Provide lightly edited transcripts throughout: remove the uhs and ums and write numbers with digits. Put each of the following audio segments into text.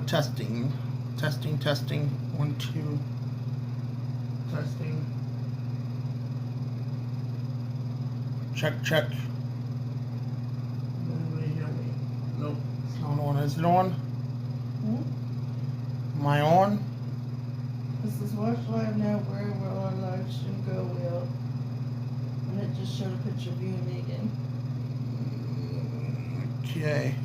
testing. Testing. 1, 2. Testing. Check. Nobody hear me? Nope. It's not on. Is it on? Am I on? This is watch live now. Where will our live stream go, Will? And it just showed a picture of you and Megan. Okay.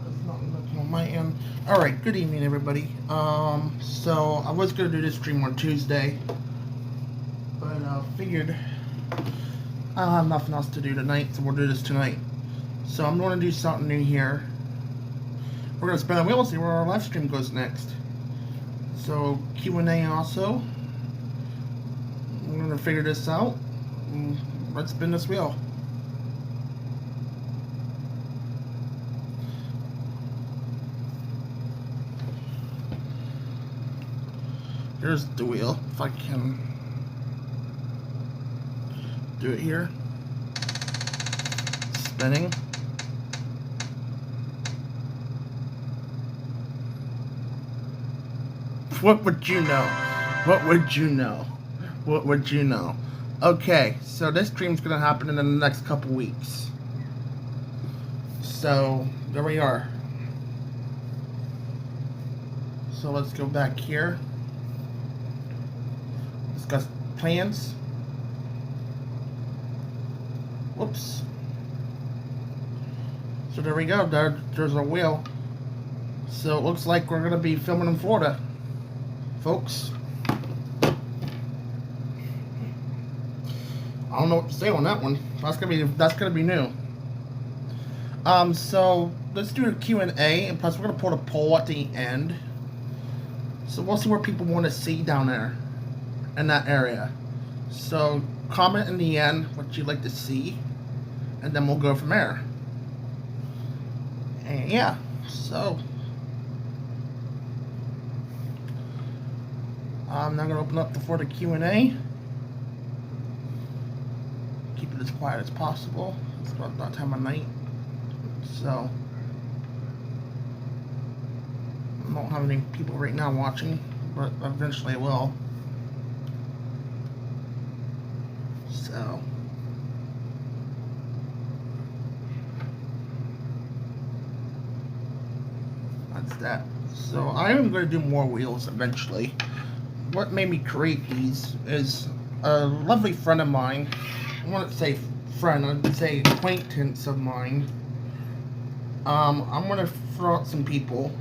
There's nothing looking on my end. Alright, good evening everybody. So I was gonna do this stream on Tuesday, but figured I don't have nothing else to do tonight, so we'll do this tonight. So I'm gonna do something new here. We're gonna spin a wheel and see where our live stream goes next. So Q&A also. We're gonna figure this out. Let's spin this wheel. Here's the wheel, if I can do it here. Spinning. What would you know? What would you know? What would you know? Okay, so this stream's gonna happen in the next couple weeks. So there we are. So let's go back here. Discuss plans. Whoops. So there we go. There's a wheel. So it looks like we're gonna be filming in Florida, folks. I don't know what to say on that one. That's gonna be new. So let's do a Q&A, and plus we're gonna put a poll at the end. So we'll see what people want to see down there in that area. So comment in the end what you'd like to see, and then we'll go from there. And yeah, so I'm now gonna open up before the Q&A. Keep it as quiet as possible. It's about that time of night, so I don't have any people right now watching, but eventually I will. So that's that. So I am going to do more wheels eventually. What made me create these is a lovely friend of mine. I wouldn't say friend, I'd say acquaintance of mine. I'm going to throw out some people.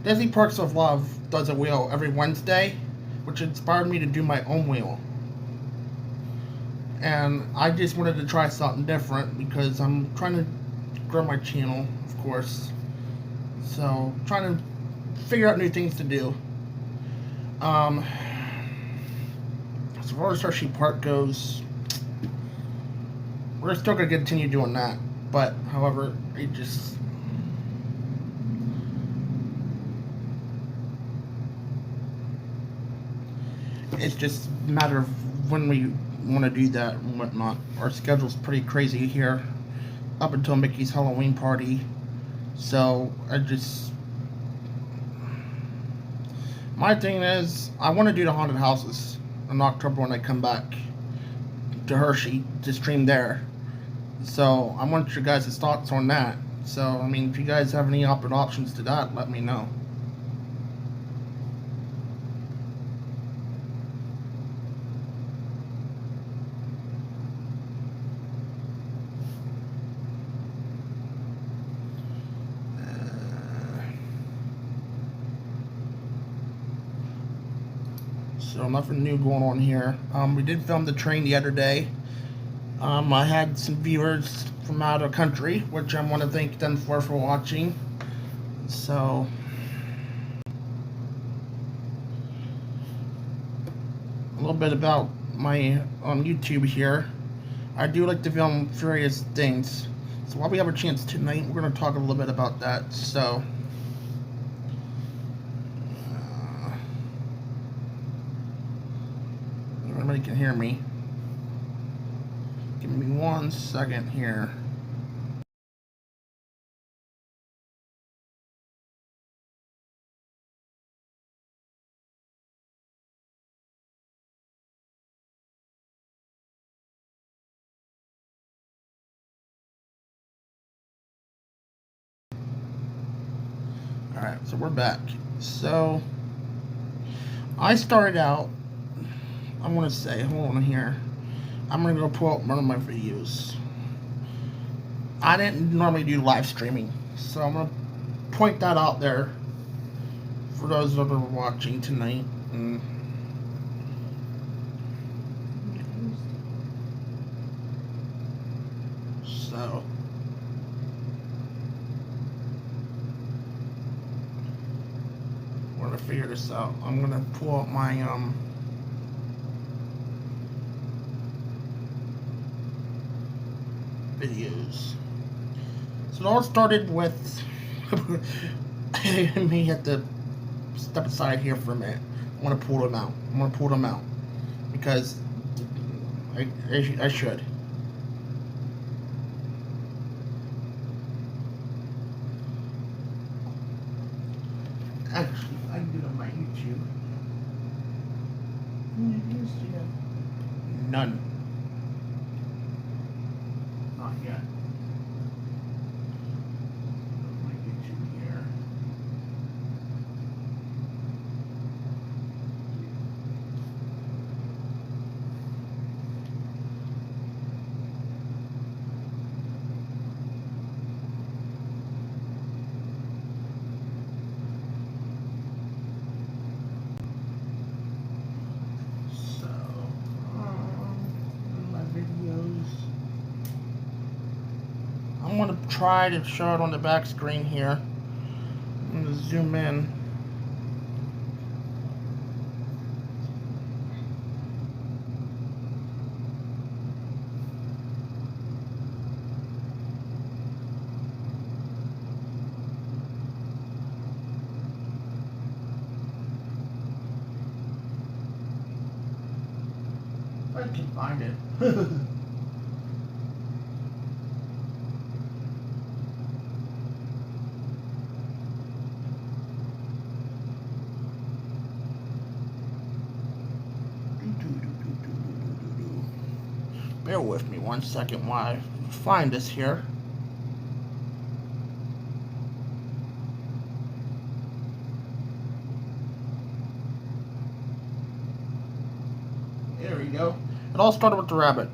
Disney Parks of Love does a wheel every Wednesday, which inspired me to do my own wheel. And I just wanted to try something different because I'm trying to grow my channel, of course. So, trying to figure out new things to do. As far as Hershey Park goes, we're still going to continue doing that. But, however, it's just a matter of when we want to do that and whatnot. Our schedule's pretty crazy here up until Mickey's Halloween party. So, my thing is, I want to do the haunted houses in October when I come back to Hershey to stream there. So, I want your guys' thoughts on that. So, I mean, if you guys have any options to that, let me know. So nothing new going on here. We did film the train the other day. I had some viewers from out of country, which I want to thank them for watching. So a little bit about my YouTube here. I do like to film various things. So while we have a chance tonight, we're going to talk a little bit about that. So everybody can hear me. Give me 1 second here. Alright, so we're back. So, I started out, I'm going to say, hold on here. I'm going to go pull up one of my videos. I didn't normally do live streaming, so I'm going to point that out there for those that are watching tonight. So, we're going to figure this out. I'm going to pull up my, videos. So it all started with me had to step aside here for a minute. I want to pull them out. I'm going to pull them out because I should. Actually, I can do it on my YouTube. How many views do you have? None. Not yet. My YouTube here. So, my videos. I'm going to try to show it on the back screen here. I'm going to zoom in. If I can find it. Bear with me 1 second while I find this here. There we go. It all started with the rabbit.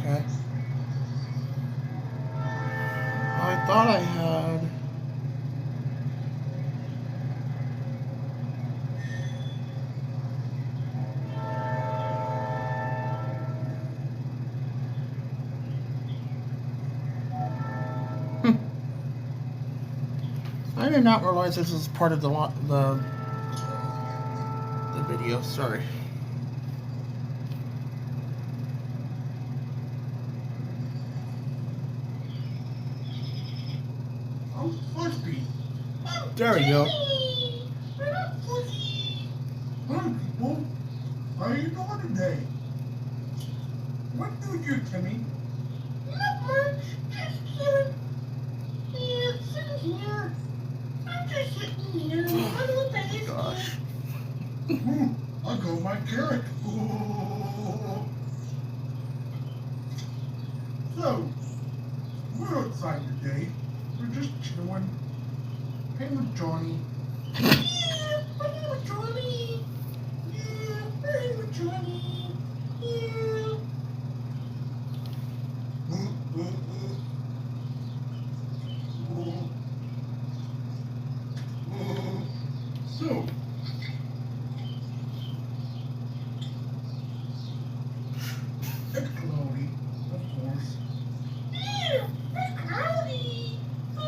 Okay. I thought I had. I did not realize this was part of the video. Sorry. I'm fuzzy. There we go. I'm fuzzy. Hi, people. How are you doing today? What do you, Timmy? Not much. Just chilling. Yeah, sitting here. I'm just sitting here. I'm a basket. Gosh. I'll go my carrot. Ooh. So, we're outside today. We're just chilling. Playing with Johnny. Yeah, playing with Johnny. Yeah, playing with Johnny. Yeah. So, it's cloudy, of course. Yeah, it's cloudy. Oh,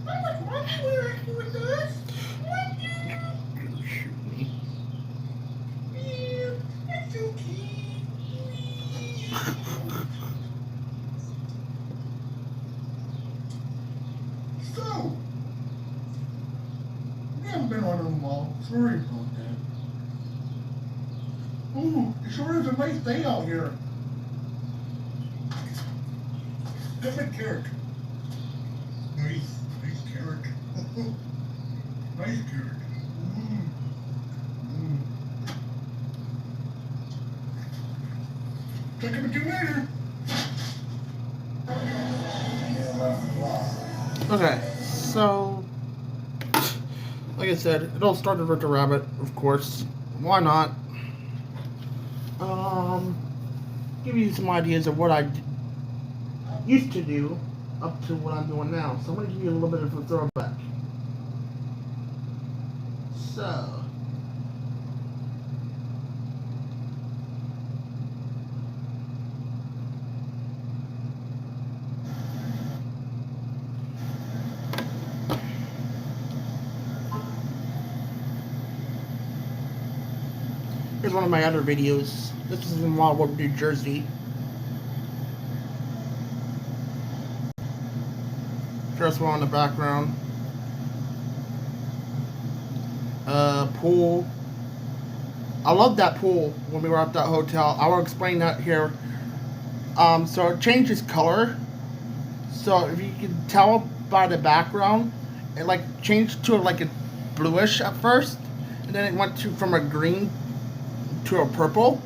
I was wondering where you with us. What you? Shoot me. Yeah, it's okay. So, we haven't been on in a while. Sorry about that. Ooh, it sure is a nice day out here. Different carrot. Nice carrot. Nice carrot. Mm. Mm. Check in with you later. Okay, so like I said, it all started with the rabbit, of course. Why not? Give you some ideas of what used to do up to what I'm doing now. So I'm gonna give you a little bit of a throwback. So here's one of my other videos. This is in Wildwood, New Jersey. First one in the background. Pool. I love that pool when we were at that hotel. I will explain that here. So it changes color. So if you can tell by the background, it like changed to like a bluish at first, and then it went to from a green to a purple.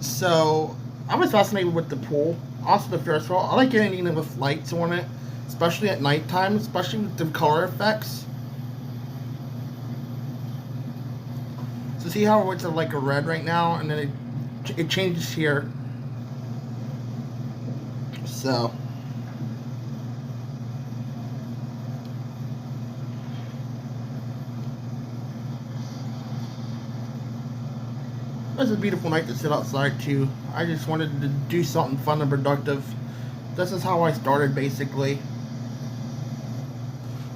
So I was fascinated with the pool. Also the Ferris wheel. I like anything with lights on it, especially at nighttime, especially with the color effects. So see how it went to like a red right now, and then it changes here. So it was a beautiful night to sit outside too. I just wanted to do something fun and productive. This is how I started basically.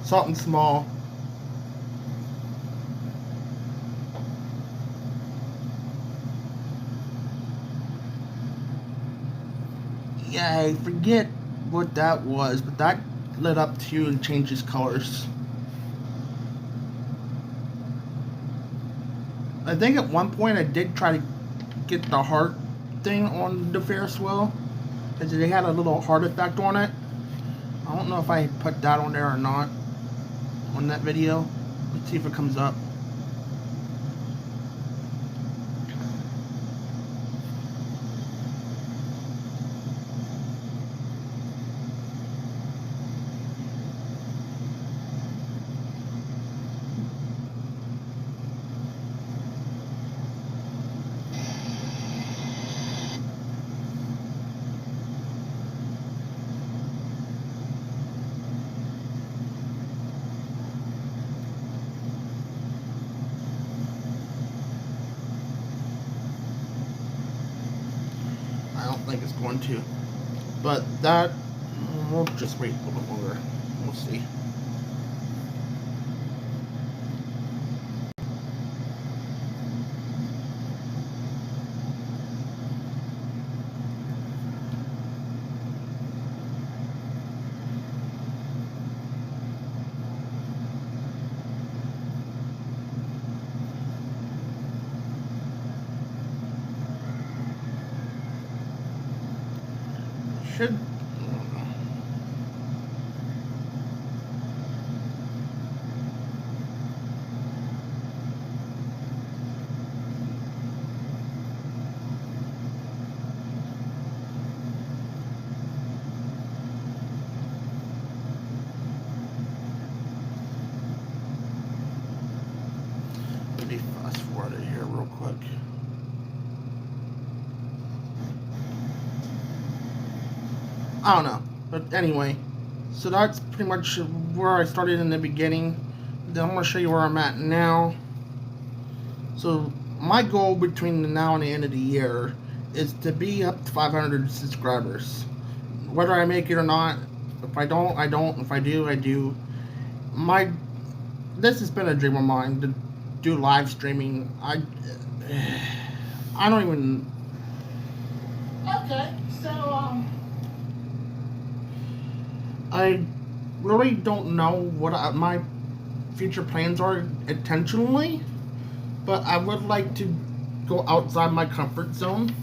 Something small. Yeah, I forget what that was, but that lit up too and changes colors. I think at one point I did try to get the heart thing on the Ferris wheel, because they had a little heart effect on it. I don't know if I put that on there or not on that video. Let's see if it comes up. don't think it's going to. But that, we'll just wait a little bit longer. We'll see. Should let me fast forward it here real quick. I don't know, but anyway, so that's pretty much where I started in the beginning. Then I'm going to show you where I'm at now. So my goal between now and the end of the year is to be up to 500 subscribers. Whether I make it or not, if I don't, I don't. If I do, I do. This has been a dream of mine to do live streaming. I don't even. Okay, so I really don't know what my future plans are intentionally, but I would like to go outside my comfort zone,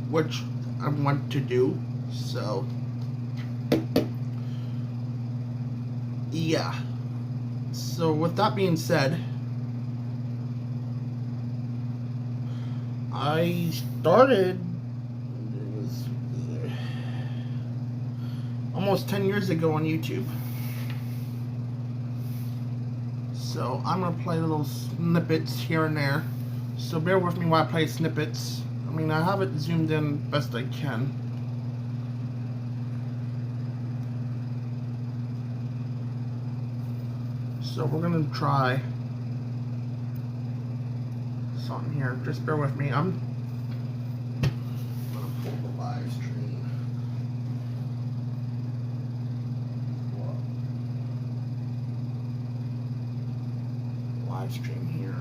which I want to do. So yeah. So with that being said, I started almost 10 years ago on YouTube. So I'm going to play little snippets here and there. So bear with me while I play snippets. I mean, I have it zoomed in best I can. So we're going to try something here. Just bear with me. I'm going to pull the live stream. Live stream here.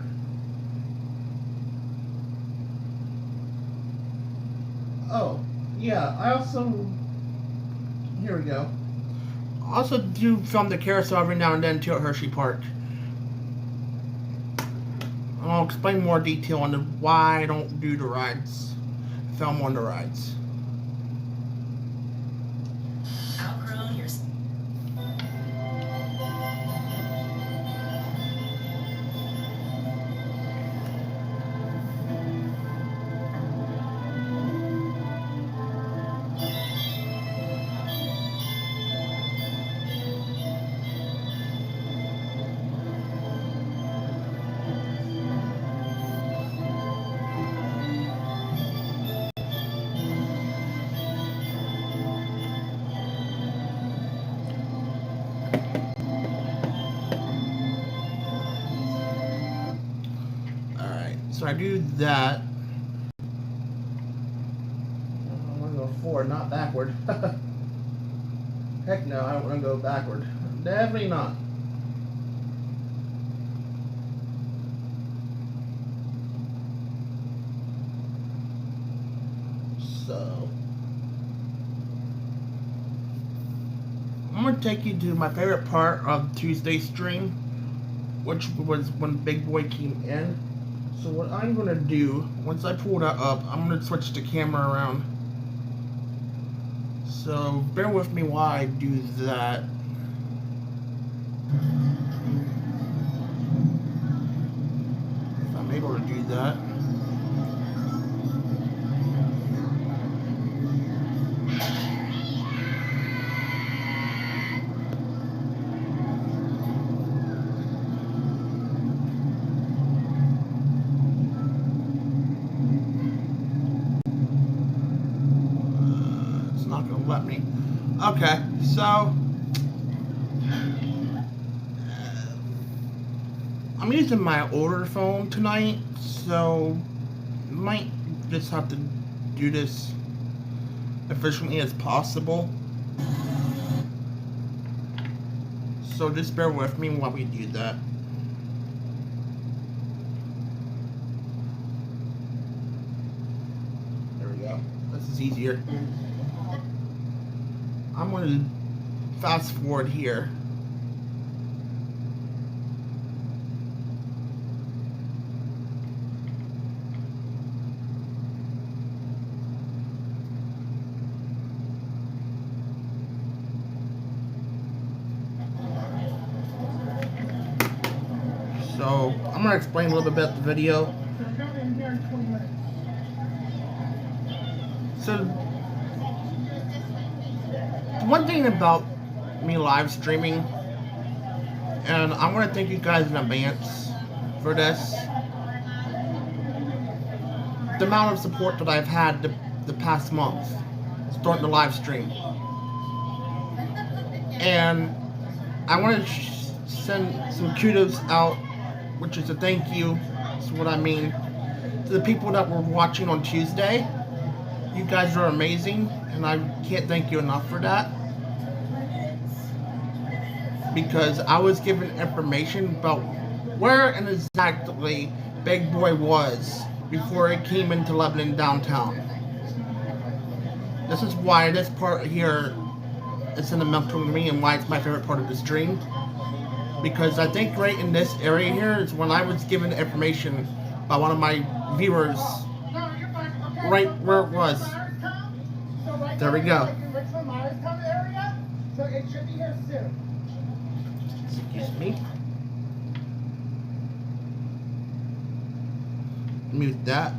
Oh, yeah, I also, here we go. I also do film the carousel every now and then too at Hershey Park. I'll explain more detail on why I don't do the rides, film on the rides. Outgrown your... So I do that. I'm going to go forward, not backward. Heck no, I don't want to go backward. Definitely not. So I'm going to take you to my favorite part of Tuesday's stream, which was when Big Boy came in. So what I'm going to do, once I pull that up, I'm going to switch the camera around. So bear with me while I do that. If I'm able to do that. Let me. Okay, so I'm using my older phone tonight, so might just have to do this efficiently as possible. So just bear with me while we do that. There we go. This is easier. I'm going to fast forward here. So I'm going to explain a little bit about the video. So one thing about me live streaming, and I want to thank you guys in advance for this, the amount of support that I've had the past month starting the live stream. And I want to send some kudos out, which is a thank you, is what I mean, to the people that were watching on Tuesday. You guys are amazing, and I can't thank you enough for that. Because I was given information about where and exactly Big Boy was before it came into Lebanon downtown. This is why this part here is sentimental to me and why it's my favorite part of the stream. Because I think right in this area here is when I was given information by one of my viewers, right where it was. There we go. Excuse me. Mute that.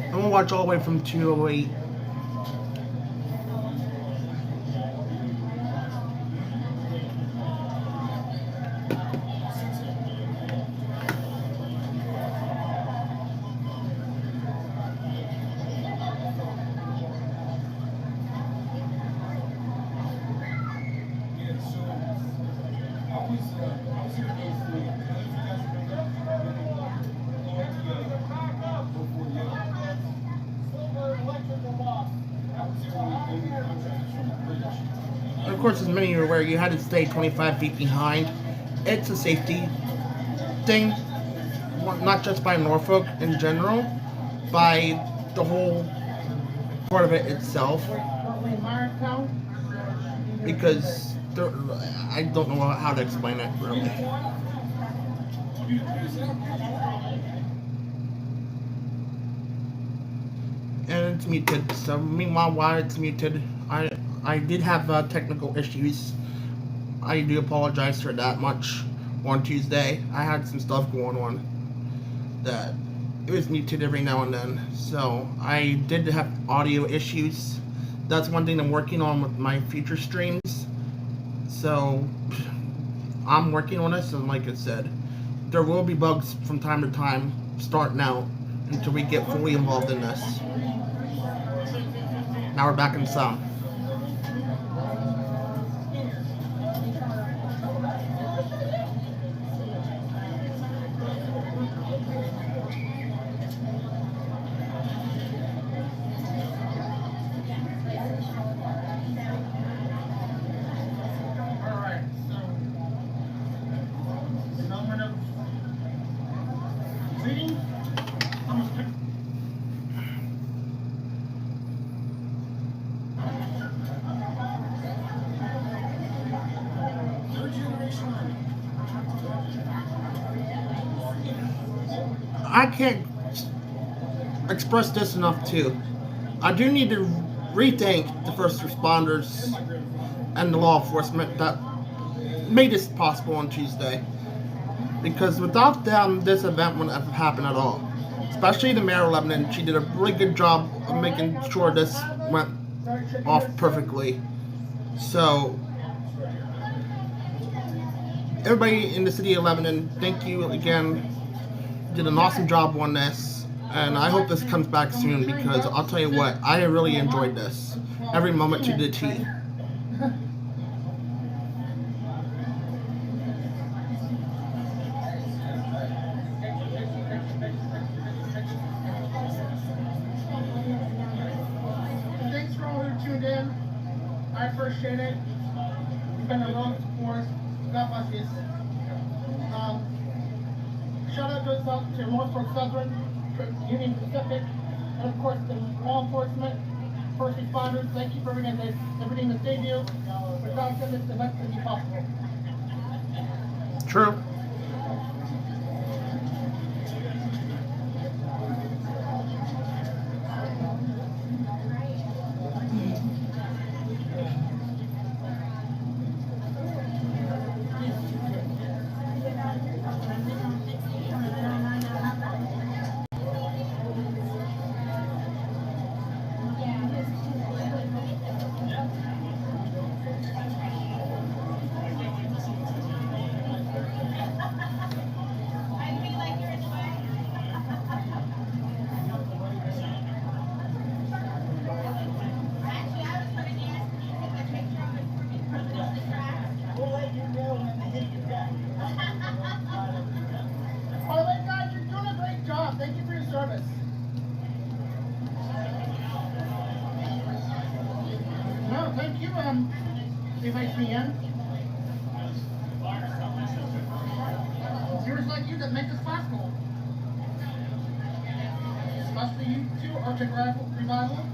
I'm gonna watch all the way from 208. Of course, as many are aware, you had to stay 25 feet behind. It's a safety thing, not just by Norfolk in general, by the whole part of it itself. Because I don't know how to explain it really. And it's muted. So meanwhile, while it's muted, I did have technical issues. I do apologize for that much. On Tuesday, I had some stuff going on that it was muted every now and then. So I did have audio issues. That's one thing I'm working on with my future streams. So I'm working on this, and like I said, there will be bugs from time to time starting out until we get fully involved in this. Now we're back in some. I can't express this enough too. I do need to re-thank the first responders and the law enforcement that made this possible on Tuesday. Because without them, this event wouldn't have happened at all. Especially the mayor of Lebanon. She did a really good job of making sure this went off perfectly. So, everybody in the city of Lebanon, thank you again. Did an awesome job on this. And I hope this comes back soon because I'll tell you what, I really enjoyed this. Every moment to the T. Thanks for all who tuned in. I appreciate it. It's been a long support. God bless you. Shout out goes out to Norfolk Southern, Union Pacific, and of course the law enforcement, first responders. Thank you for everything that they do. Without them, this event wouldn't be possible. True. By the way, guys, you're doing a great job. Thank you for your service. No, thank you. Invites me in. Viewers like you that make this possible. Especially you two, Arctic Revival.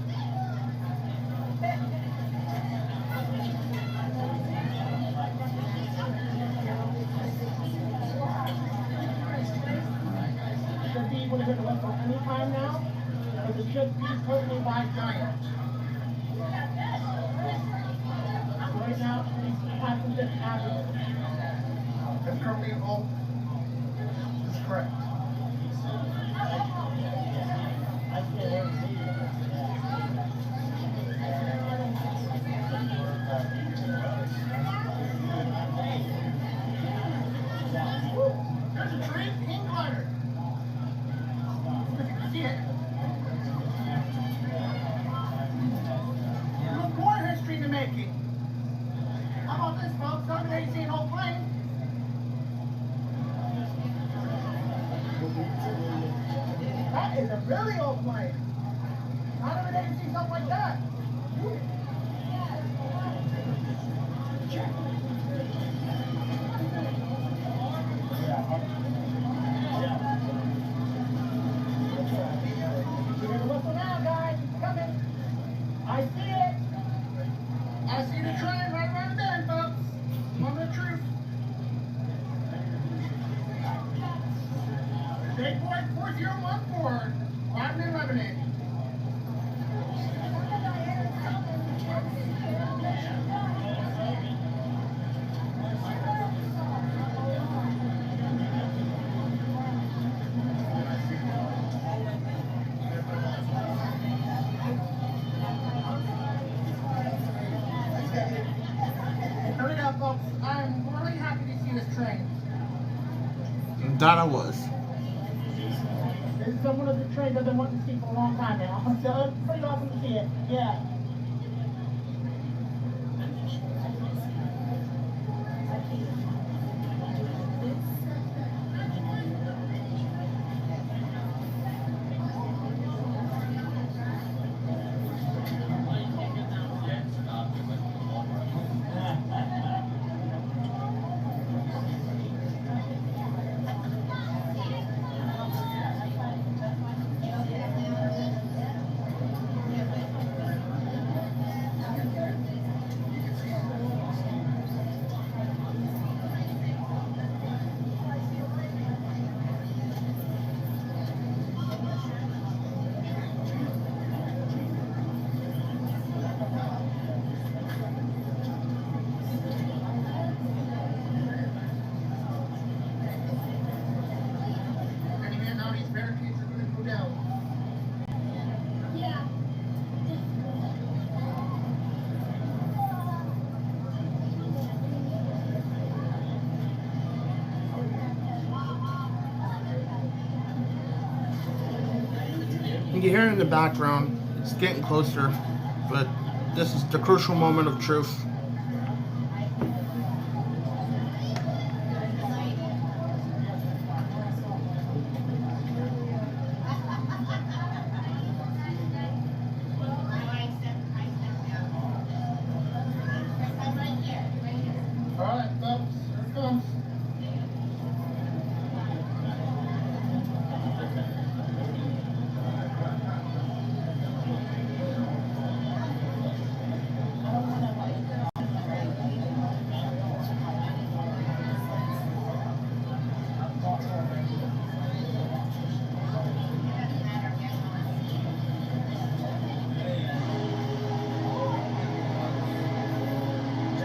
Should be able to hit the level any time now, but it should be totally by giant. Right now, it's passing this avenue. That's currently all is correct. There's a tree hang glider. See it. Look more history to making. How about this, folks? I'm an AC whole plane. That is a really old plane. Not every day you see something like that. You're gonna whistle now, guys. It's coming. I see it. I see the train right around the bend, folks. Moment of truth. Big boy 4014, riding in Lebanon. Hurry it up, folks. I'm really happy to see this train. That I was. This is one of the trains I've been wanting to see for a long time now. So it's pretty awesome to see it. Yeah. you hear it in the background, it's getting closer, but this is the crucial moment of truth. Alright, folks, here it comes.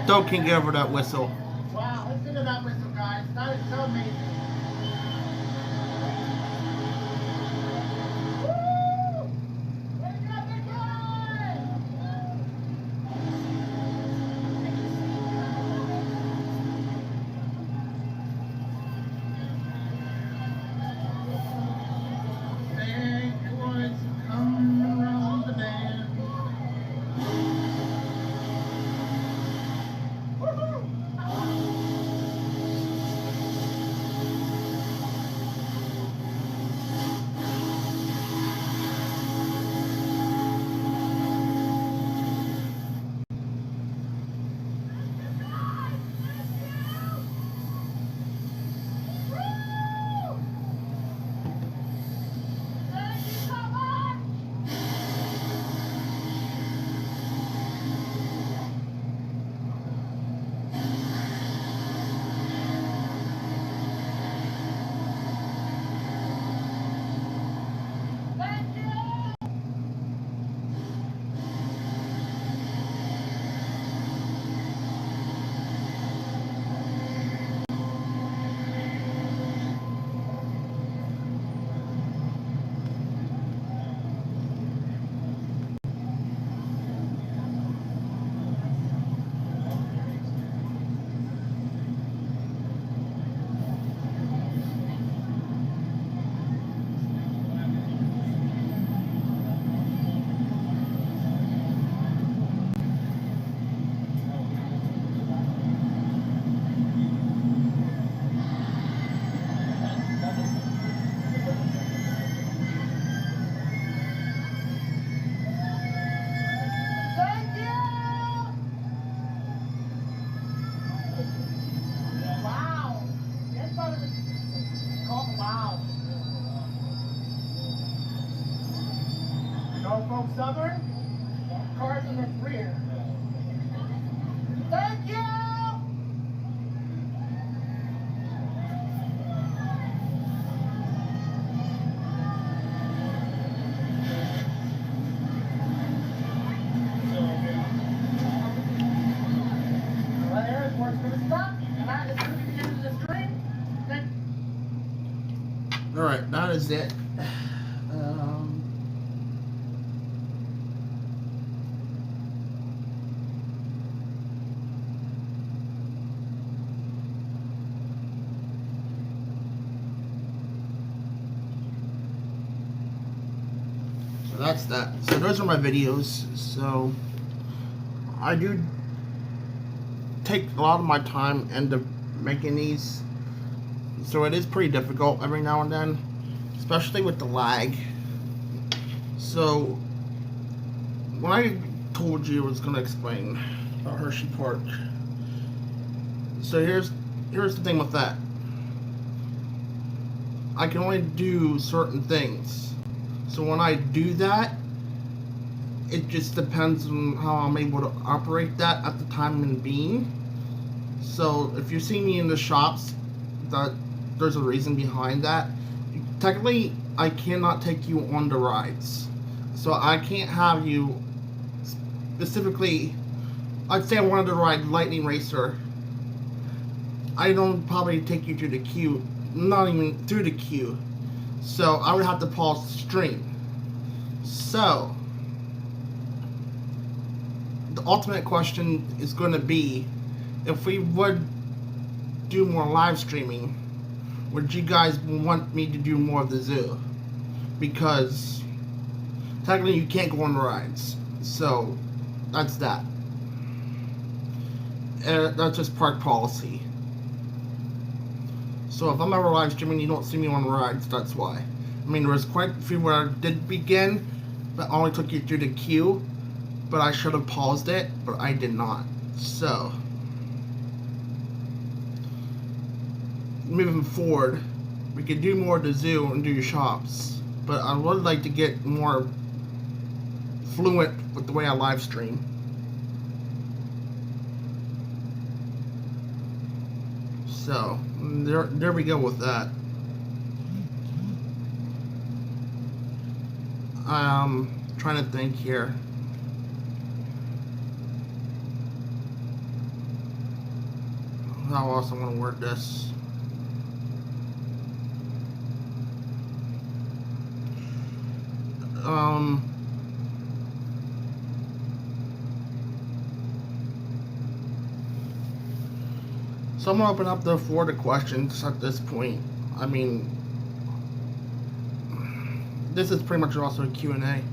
Still can't get over that whistle. Wow, listen to that whistle, guys. That is so amazing. Thank you, boys, for coming around the band. Norfolk Southern, cars in the rear. Thank you! Right here is where it's going to stop, and that is going to be the end of the stream. Alright, that is it. So that's that. So those are my videos. So I do take a lot of my time into making these. So it is pretty difficult every now and then, especially with the lag. So when I told you I was going to explain about Hershey Park, so here's the thing with that. I can only do certain things. So when I do that, it just depends on how I'm able to operate that at the time and being. So if you see me in the shops, that there's a reason behind that. Technically, I cannot take you on the rides. So I can't have you specifically. I'd say I wanted to ride Lightning Racer. I don't probably take you to the queue, not even through the queue. So I would have to pause the stream. So the ultimate question is going to be, if we would do more live streaming, would you guys want me to do more of the zoo? Because technically you can't go on rides. So that's that. That's just park policy. So if I'm ever live streaming, you don't see me on rides. That's why. I mean, there was quite a few where I did begin, but only took you through the queue. But I should have paused it, but I did not. So moving forward, we could do more to zoo and do your shops, but I would like to get more fluent with the way I live stream. So there we go with that. Trying to think here. How else I'm gonna word this? So I'm gonna open up the floor to questions at this point. I mean, this is pretty much also a Q&A.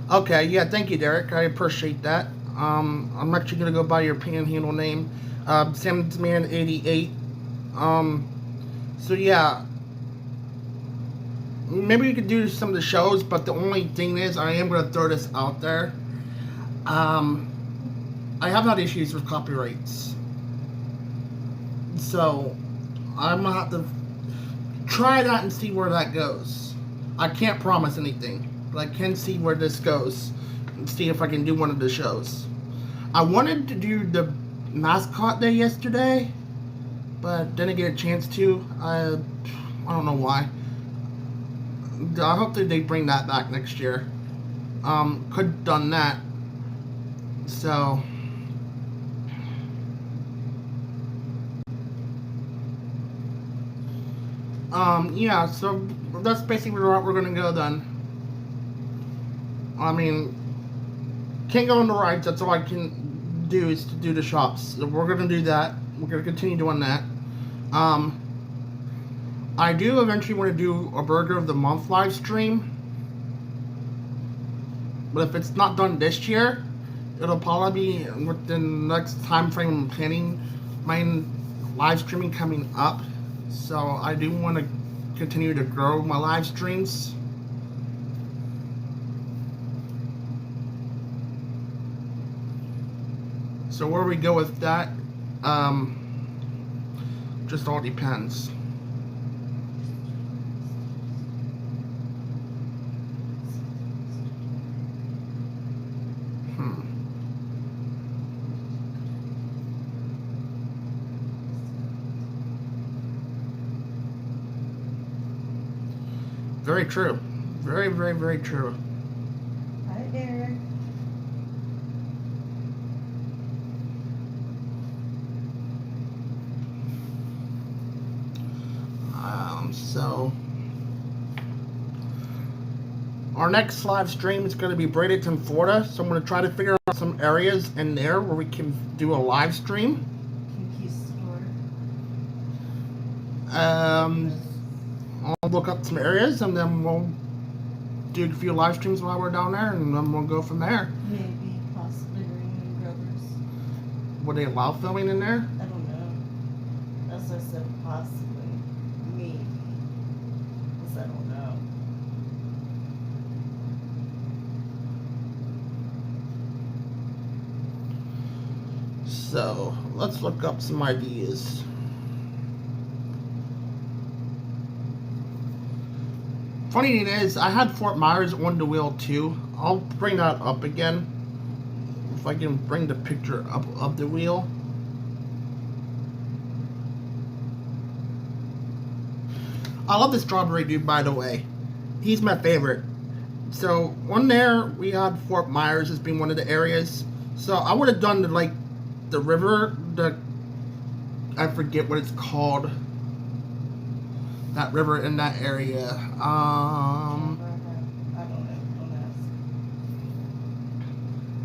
Okay, yeah, thank you, Derek. I appreciate that. I'm actually gonna go by your panhandle name, Samsman88. So yeah, maybe we could do some of the shows, but the only thing is, I am gonna throw this out there. I have not issues with copyrights, so I'm gonna have to try that and see where that goes. I can't promise anything, but I can see where this goes and see if I can do one of the shows. I wanted to do the mascot day yesterday, but didn't get a chance to. I don't know why. I hope that they bring that back next year. Could have done that. So yeah, so that's basically where we're gonna go then. I mean, can't go on the rides, that's all I can do is to do the shops. So we're gonna do that. We're gonna continue doing that. I do eventually want to do a Burger of the Month live stream, but if it's not done this year, it'll probably be within the next time frame I'm planning my live streaming coming up. So I do want to continue to grow my live streams. So where we go with that, just all depends. Very true. Very, very, very true. Hi, Eric. So our next live stream is going to be Bradenton, Florida. So I'm going to try to figure out some areas in there where we can do a live stream. Kinky store. I'll look up some areas and then we'll do a few live streams while we're down there, and then we'll go from there. Maybe, possibly Ringling Brothers. Would they allow filming in there? I don't know. That's why I said possibly. Maybe. Because I don't know. So let's look up some ideas. Funny thing is, I had Fort Myers on the wheel too. I'll bring that up again. If I can bring the picture up of the wheel. I love the strawberry dude, by the way. He's my favorite. So on there, we had Fort Myers as being one of the areas. So I would have done the river, I forget what it's called. That river in that area. I don't know. Don't ask.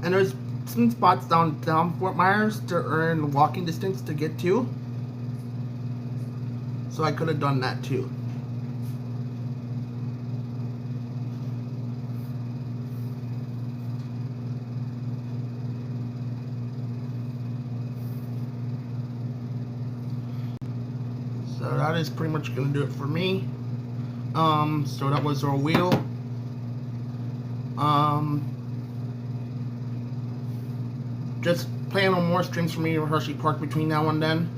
And there's some spots down Fort Myers to earn walking distance to get to. So I could have done that too. So that is pretty much going to do it for me. So that was our wheel. Just plan on more streams for me in Hershey Park between now and then.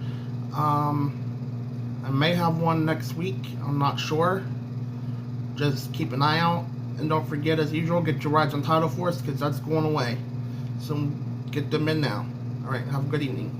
I may have one next week. I'm not sure. Just keep an eye out. And don't forget, as usual, get your rides on Tidal Force because that's going away. So get them in now. Alright, have a good evening.